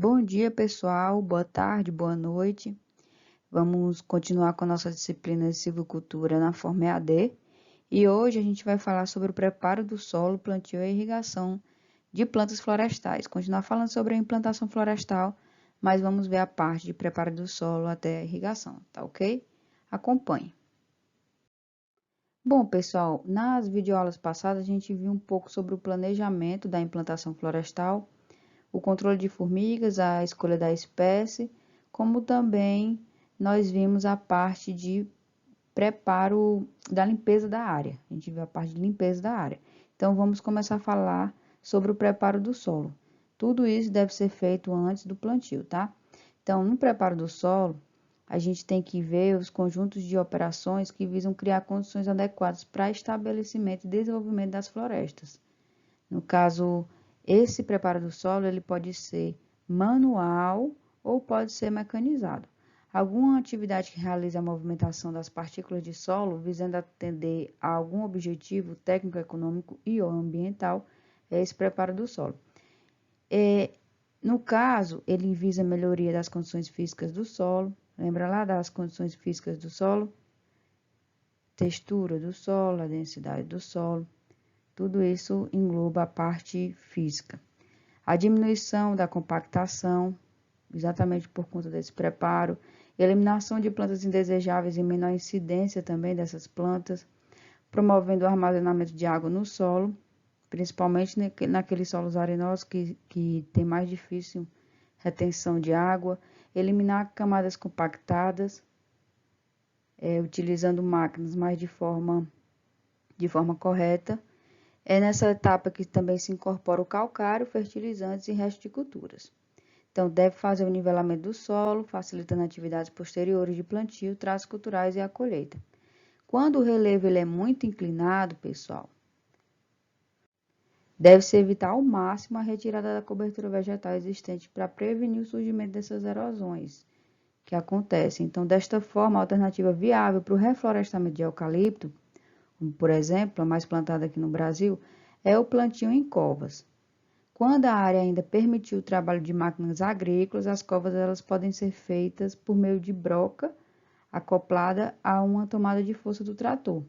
Bom dia, pessoal. Boa tarde, boa noite. Vamos continuar com a nossa disciplina de silvicultura na forma EAD. E hoje a gente vai falar sobre o preparo do solo, plantio e irrigação de plantas florestais. Continuar falando sobre a implantação florestal, mas vamos ver a parte de preparo do solo até a irrigação, tá ok? Acompanhe. Bom, pessoal, nas videoaulas passadas a gente viu um pouco sobre o planejamento da implantação florestal, o controle de formigas, a escolha da espécie, como também nós vimos a parte de preparo da limpeza da área. A gente viu a parte de limpeza da área. Então, vamos começar a falar sobre o preparo do solo. Tudo isso deve ser feito antes do plantio, tá? Então, no preparo do solo, a gente tem que ver os conjuntos de operações que visam criar condições adequadas para estabelecimento e desenvolvimento das florestas. No caso, esse preparo do solo, ele pode ser manual ou pode ser mecanizado. Alguma atividade que realiza a movimentação das partículas de solo visando atender a algum objetivo técnico, econômico e ou ambiental é esse preparo do solo. No caso, ele visa a melhoria das condições físicas do solo. Lembra lá das condições físicas do solo? Textura do solo, a densidade do solo. Tudo isso engloba a parte física. A diminuição da compactação, exatamente por conta desse preparo, eliminação de plantas indesejáveis e menor incidência também dessas plantas, promovendo o armazenamento de água no solo, principalmente naqueles solos arenosos que tem mais difícil retenção de água, eliminar camadas compactadas, utilizando máquinas mais de forma correta. É nessa etapa que também se incorpora o calcário, fertilizantes e restos de culturas. Então, deve fazer o nivelamento do solo, facilitando atividades posteriores de plantio, traços culturais e a colheita. Quando o relevo ele é muito inclinado, pessoal, deve-se evitar ao máximo a retirada da cobertura vegetal existente para prevenir o surgimento dessas erosões que acontecem. Então, desta forma, a alternativa viável para o reflorestamento de eucalipto, como por exemplo, a mais plantada aqui no Brasil, é o plantio em covas. Quando a área ainda permitir o trabalho de máquinas agrícolas, as covas elas podem ser feitas por meio de broca acoplada a uma tomada de força do trator.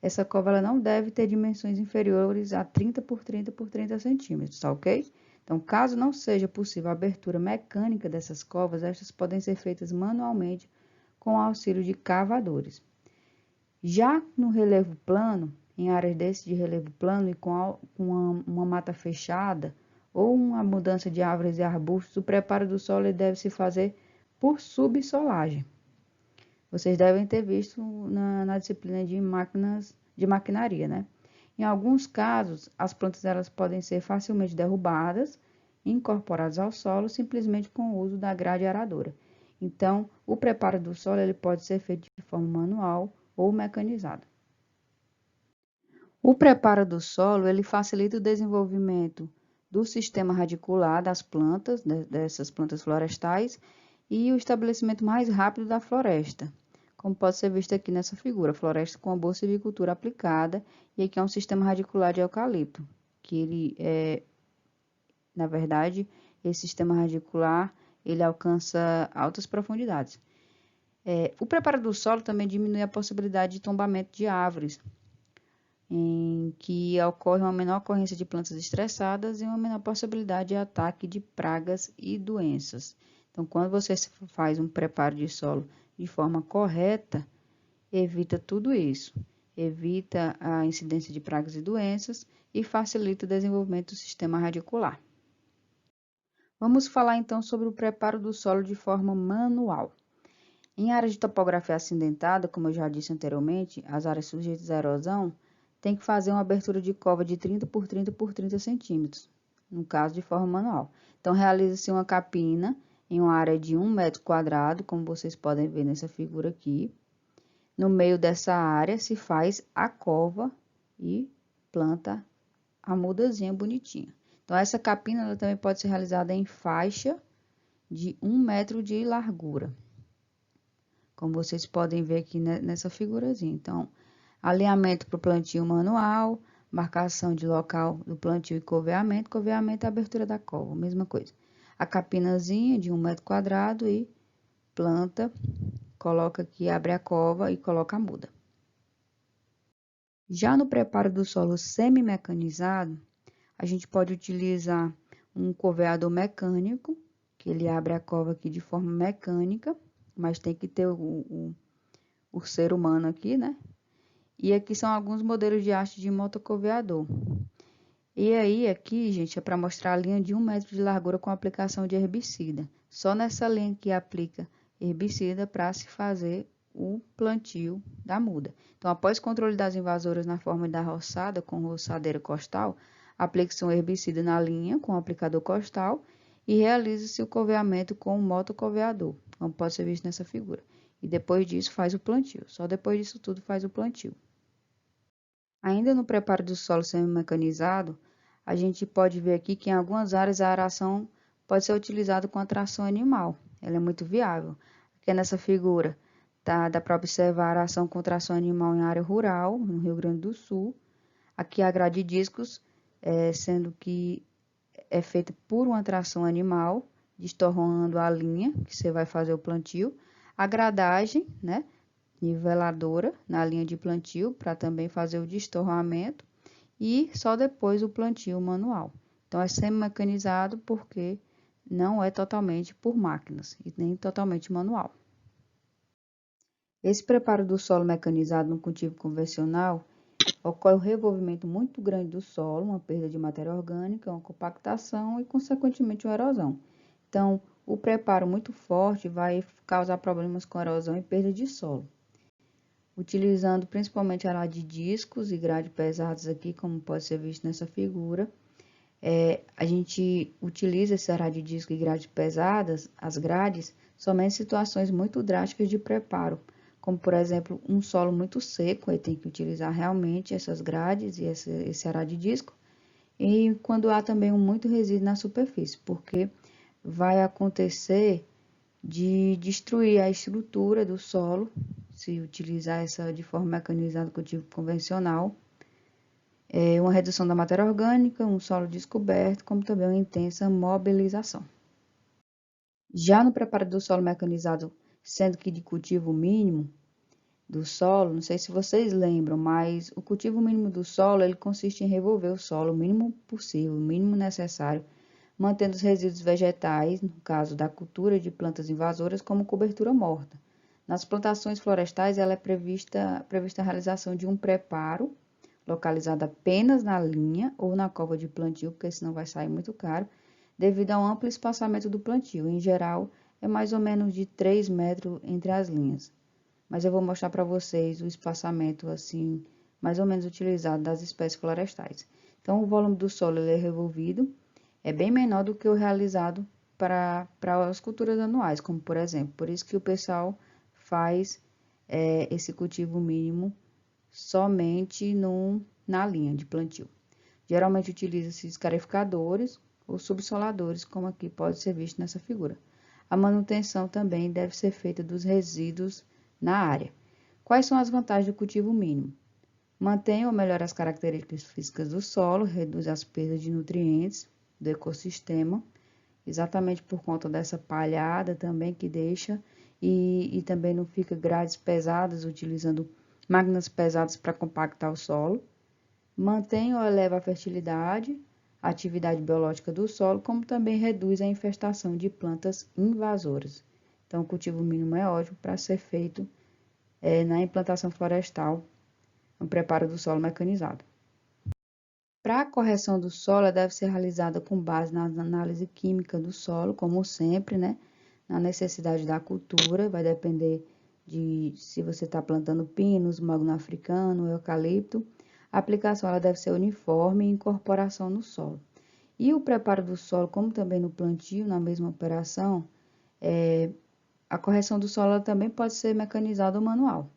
Essa cova ela não deve ter dimensões inferiores a 30 por 30 por 30 centímetros, tá ok? Então, caso não seja possível a abertura mecânica dessas covas, estas podem ser feitas manualmente com o auxílio de cavadores. Já no relevo plano, em áreas desse de relevo plano e com uma mata fechada ou uma mudança de árvores e arbustos, o preparo do solo deve se fazer por subsolagem. Vocês devem ter visto na disciplina de maquinaria, né? Em alguns casos, as plantas elas podem ser facilmente derrubadas e incorporadas ao solo simplesmente com o uso da grade aradora. Então, o preparo do solo ele pode ser feito de forma manual ou mecanizada. O preparo do solo ele facilita o desenvolvimento do sistema radicular das plantas, dessas plantas florestais, e o estabelecimento mais rápido da floresta, como pode ser visto aqui nessa figura, floresta com a boa silvicultura aplicada, e aqui é um sistema radicular de eucalipto, que ele na verdade, esse sistema radicular, ele alcança altas profundidades. O preparo do solo também diminui a possibilidade de tombamento de árvores, em que ocorre uma menor ocorrência de plantas estressadas e uma menor possibilidade de ataque de pragas e doenças. Então, quando você faz um preparo de solo de forma correta, evita tudo isso. Evita a incidência de pragas e doenças e facilita o desenvolvimento do sistema radicular. Vamos falar então sobre o preparo do solo de forma manual. Em áreas de topografia acidentada, como eu já disse anteriormente, as áreas sujeitas à erosão, tem que fazer uma abertura de cova de 30 por 30 por 30 centímetros, no caso de forma manual. Então, realiza-se uma capina em uma área de 1 metro quadrado, como vocês podem ver nessa figura aqui. No meio dessa área se faz a cova e planta a mudazinha bonitinha. Então, essa capina ela também pode ser realizada em faixa de 1 metro de largura, como vocês podem ver aqui nessa figurazinha. Então, alinhamento para o plantio manual, marcação de local do plantio e coveamento, coveamento é a abertura da cova, mesma coisa. a capinazinha de 1 metro quadrado e planta, coloca aqui, abre a cova e coloca a muda. Já no preparo do solo semi-mecanizado, a gente pode utilizar um coveador mecânico, que ele abre a cova aqui de forma mecânica, mas tem que ter o ser humano aqui, né? E aqui são alguns modelos de haste de motocoveador. E aí, aqui, gente, é para mostrar a linha de 1 metro de largura com aplicação de herbicida. Só nessa linha que aplica herbicida para se fazer o plantio da muda. Então, após controle das invasoras na forma da roçada com roçadeira costal, aplica-se um herbicida na linha com aplicador costal e realiza-se o coveamento com o motocoveador, como pode ser visto nessa figura. E depois disso faz o plantio. Só depois disso tudo faz o plantio. Ainda no preparo do solo semi-mecanizado, a gente pode ver aqui que em algumas áreas a aração pode ser utilizada com a tração animal. Ela é muito viável. Aqui nessa figura dá para observar a aração com tração animal em área rural, no Rio Grande do Sul. Aqui a grade de discos, sendo que é feita por uma tração animal, destorrando a linha que você vai fazer o plantio. A gradagem, né? Niveladora na linha de plantio para também fazer o destorramento e só depois o plantio manual. Então é semi-mecanizado porque não é totalmente por máquinas e nem totalmente manual. Esse preparo do solo mecanizado no cultivo convencional ocorre um revolvimento muito grande do solo, uma perda de matéria orgânica, uma compactação e, consequentemente, uma erosão. Então, o preparo muito forte vai causar problemas com erosão e perda de solo. Utilizando principalmente arado de discos e grade pesados aqui, como pode ser visto nessa figura. A gente utiliza esse arado de disco e grades pesadas, as grades, somente em situações muito drásticas de preparo, como por exemplo um solo muito seco, aí tem que utilizar realmente essas grades e esse arado de disco, e quando há também muito resíduo na superfície, porque vai acontecer de destruir a estrutura do solo, se utilizar essa de forma mecanizada cultivo convencional, uma redução da matéria orgânica, um solo descoberto, como também uma intensa mobilização. Já no preparo do solo mecanizado, sendo que de cultivo mínimo do solo, não sei se vocês lembram, mas o cultivo mínimo do solo, ele consiste em revolver o solo o mínimo possível, o mínimo necessário, mantendo os resíduos vegetais, no caso da cultura de plantas invasoras, como cobertura morta. Nas plantações florestais, ela é prevista a realização de um preparo, localizado apenas na linha ou na cova de plantio, porque senão vai sair muito caro, devido ao amplo espaçamento do plantio. Em geral, é mais ou menos de 3 metros entre as linhas. Mas eu vou mostrar para vocês o espaçamento, assim, mais ou menos utilizado das espécies florestais. Então, o volume do solo ele é revolvido, é bem menor do que o realizado para as culturas anuais, como por exemplo. Por isso que o pessoal faz esse cultivo mínimo somente na linha de plantio. Geralmente utiliza-se escarificadores ou subsoladores, como aqui pode ser visto nessa figura. A manutenção também deve ser feita dos resíduos na área. Quais são as vantagens do cultivo mínimo? Mantém ou melhora as características físicas do solo, reduz as perdas de nutrientes do ecossistema, exatamente por conta dessa palhada também que deixa, e também não fica grades pesadas, utilizando máquinas pesadas para compactar o solo. Mantém ou eleva a fertilidade, a atividade biológica do solo, como também reduz a infestação de plantas invasoras. Então, o cultivo mínimo é ótimo para ser feito na implantação florestal, no preparo do solo mecanizado. Para a correção do solo, ela deve ser realizada com base na análise química do solo, como sempre, né? Na necessidade da cultura, vai depender de se você está plantando pinos, magno africano, eucalipto. A aplicação ela deve ser uniforme e incorporação no solo. E o preparo do solo, como também no plantio, na mesma operação, a correção do solo também pode ser mecanizada ou manual.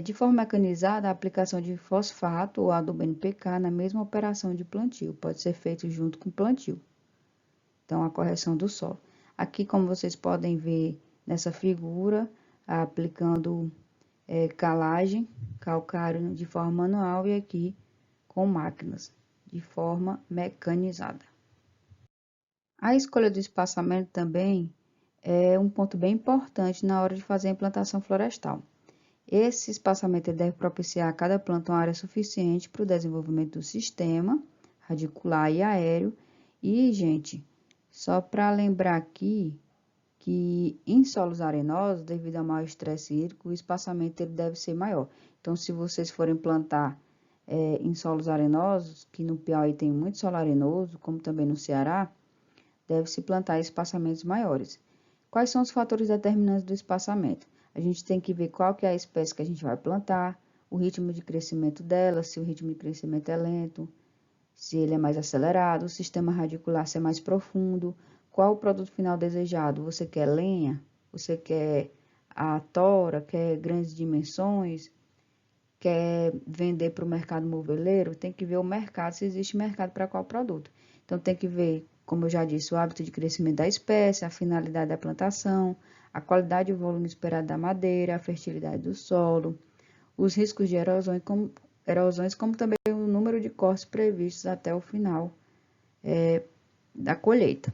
De forma mecanizada, a aplicação de fosfato ou adubo NPK na mesma operação de plantio, pode ser feito junto com o plantio. Então, a correção do solo. Aqui, como vocês podem ver nessa figura, aplicando calagem, calcário de forma manual e aqui com máquinas, de forma mecanizada. A escolha do espaçamento também é um ponto bem importante na hora de fazer a implantação florestal. Esse espaçamento deve propiciar a cada planta uma área suficiente para o desenvolvimento do sistema radicular e aéreo. E, gente, só para lembrar aqui que em solos arenosos, devido ao maior estresse hídrico, o espaçamento ele deve ser maior. Então, se vocês forem plantar em solos arenosos, que no Piauí tem muito solo arenoso, como também no Ceará, deve-se plantar espaçamentos maiores. Quais são os fatores determinantes do espaçamento? A gente tem que ver qual que é a espécie que a gente vai plantar, o ritmo de crescimento dela, se o ritmo de crescimento é lento, se ele é mais acelerado, o sistema radicular se é mais profundo, qual o produto final desejado? Você quer lenha? Você quer a tora? Quer grandes dimensões? Quer vender para o mercado moveleiro? Tem que ver o mercado, se existe mercado para qual produto. Então, tem que ver, como eu já disse, o hábito de crescimento da espécie, a finalidade da plantação, a qualidade e o volume esperado da madeira, a fertilidade do solo, os riscos de erosões, como também o número de cortes previstos até o final da colheita.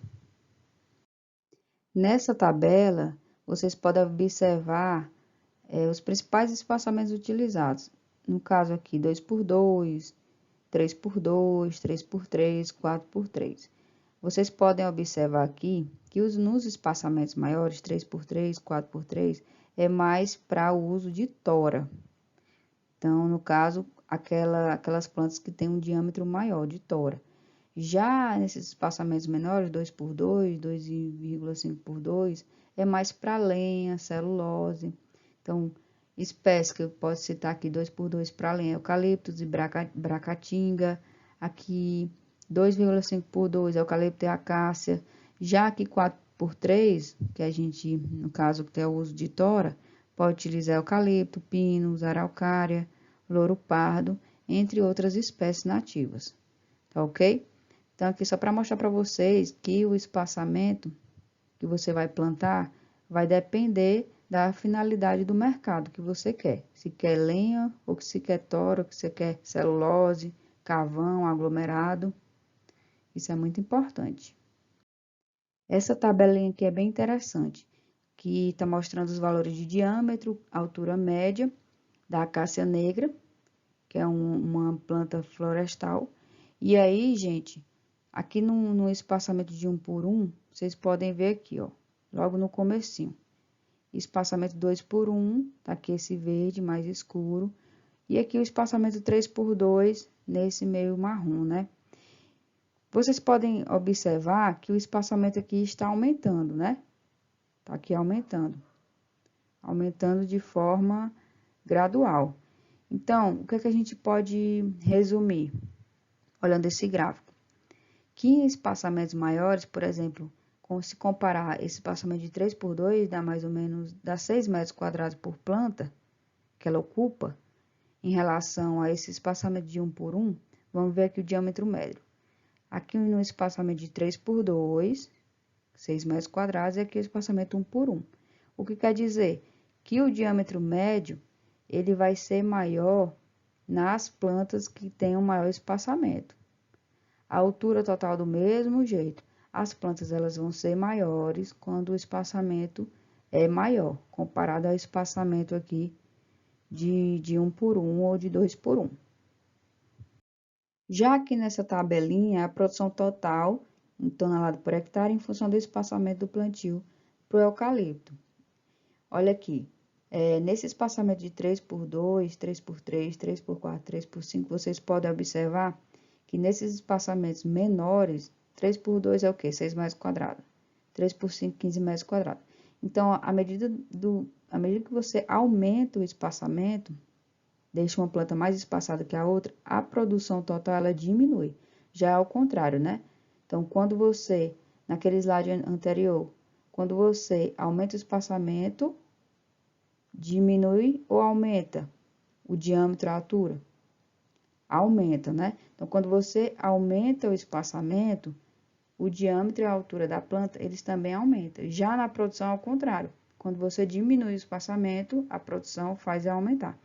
Nessa tabela, vocês podem observar os principais espaçamentos utilizados. No caso aqui, 2x2, 3x2, 3x3, 4x3. Vocês podem observar aqui que nos espaçamentos maiores, 3x3, 4x3, é mais para o uso de tora. Então, no caso, aquelas plantas que têm um diâmetro maior de tora. Já nesses espaçamentos menores, 2x2, 2,5x2, é mais para lenha, celulose. Então, espécies que eu posso citar aqui, 2x2 para lenha, eucaliptus e bracatinga. Aqui, 2,5x2, eucalipto e acácia. Já aqui, 4x3, que a gente, no caso, que tem o uso de tora, pode utilizar eucalipto, pinus, araucária, louro pardo, entre outras espécies nativas. Tá ok? Então, aqui só para mostrar para vocês que o espaçamento que você vai plantar vai depender da finalidade do mercado que você quer. Se quer lenha, ou se quer tora, ou se quer celulose, carvão, aglomerado. Isso é muito importante. Essa tabelinha aqui é bem interessante, que está mostrando os valores de diâmetro, altura média da acácia negra, que é uma planta florestal. E aí, gente, aqui no espaçamento de 1 por 1, vocês podem ver aqui, ó, logo no comecinho. Espaçamento 2 por 1, tá aqui esse verde mais escuro. E aqui o espaçamento 3 por 2, nesse meio marrom, né? Vocês podem observar que o espaçamento aqui está aumentando, né? Tá aqui aumentando. Aumentando de forma gradual. Então, o que é que a gente pode resumir, olhando esse gráfico? Que em espaçamentos maiores, por exemplo, se comparar esse espaçamento de 3 por 2, dá mais ou menos 6 metros quadrados por planta que ela ocupa, em relação a esse espaçamento de 1 por 1, vamos ver aqui o diâmetro médio. Aqui no espaçamento de 3 por 2, 6 metros quadrados, e aqui o espaçamento 1 por 1. O que quer dizer? Que o diâmetro médio, ele vai ser maior nas plantas que têm um maior espaçamento. A altura total do mesmo jeito. As plantas elas vão ser maiores quando o espaçamento é maior, comparado ao espaçamento aqui de 1 por 1 ou de 2 por 1. Já aqui nessa tabelinha, a produção total em tonelada por hectare em função do espaçamento do plantio para o eucalipto. Olha aqui, nesse espaçamento de 3 por 2, 3 por 3, 3 por 4, 3 por 5, vocês podem observar que nesses espaçamentos menores, 3 por 2 é o quê? 6 metros quadrados. 3 por 5, 15 metros quadrados. Então, à medida que você aumenta o espaçamento, deixa uma planta mais espaçada que a outra, a produção total ela diminui. Já é ao contrário, né? Então, quando você, naquele slide anterior, quando você aumenta o espaçamento, diminui ou aumenta o diâmetro, a altura? Aumenta, né? Então, quando você aumenta o espaçamento, o diâmetro e a altura da planta, eles também aumentam. Já na produção, ao contrário. Quando você diminui o espaçamento, a produção faz aumentar.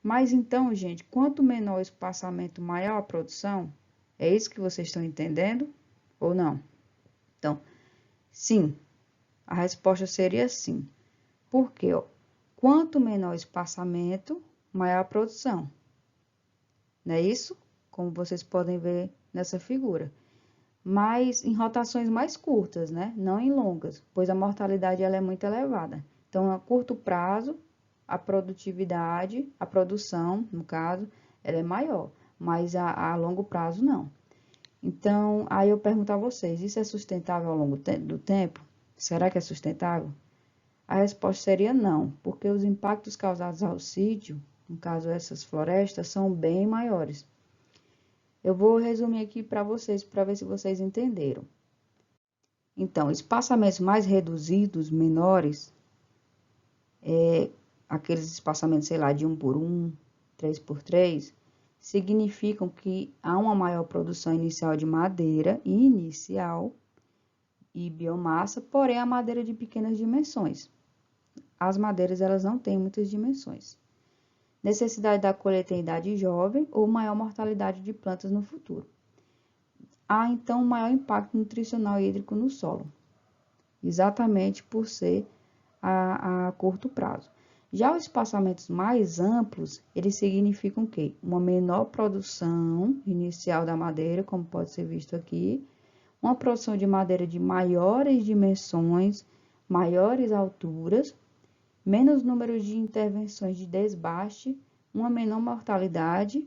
Mas então, gente, quanto menor o espaçamento, maior a produção? É isso que vocês estão entendendo ou não? Então, sim, a resposta seria sim. Por quê? Ó? Quanto menor o espaçamento, maior a produção. Não é isso? Como vocês podem ver nessa figura. Mas em rotações mais curtas, né? Não em longas, pois a mortalidade ela é muito elevada. Então, a curto prazo, a produtividade, a produção, no caso, ela é maior, mas a longo prazo não. Então, aí eu pergunto a vocês, isso é sustentável ao longo do tempo? Será que é sustentável? A resposta seria não, porque os impactos causados ao sítio, no caso essas florestas, são bem maiores. Eu vou resumir aqui para vocês, para ver se vocês entenderam. Então, espaçamentos mais reduzidos, menores, aqueles espaçamentos, sei lá, de 1 por 1, 3 por 3, significam que há uma maior produção inicial de madeira e biomassa, porém a madeira de pequenas dimensões. As madeiras elas não têm muitas dimensões. Necessidade da colheita em idade jovem ou maior mortalidade de plantas no futuro. Há então maior impacto nutricional e hídrico no solo, exatamente por ser a curto prazo. Já os espaçamentos mais amplos, eles significam o quê? Uma menor produção inicial da madeira, como pode ser visto aqui, uma produção de madeira de maiores dimensões, maiores alturas, menos número de intervenções de desbaste, uma menor mortalidade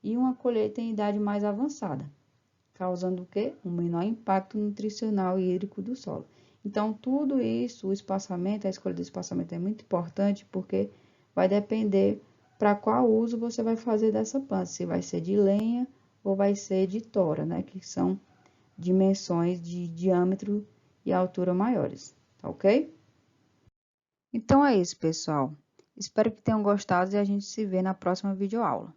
e uma colheita em idade mais avançada, causando o quê? Um menor impacto nutricional e hídrico do solo. Então, tudo isso, o espaçamento, a escolha do espaçamento é muito importante porque vai depender para qual uso você vai fazer dessa planta, se vai ser de lenha ou vai ser de tora, né? Que são dimensões de diâmetro e altura maiores, tá ok? Então é isso, pessoal. Espero que tenham gostado e a gente se vê na próxima videoaula.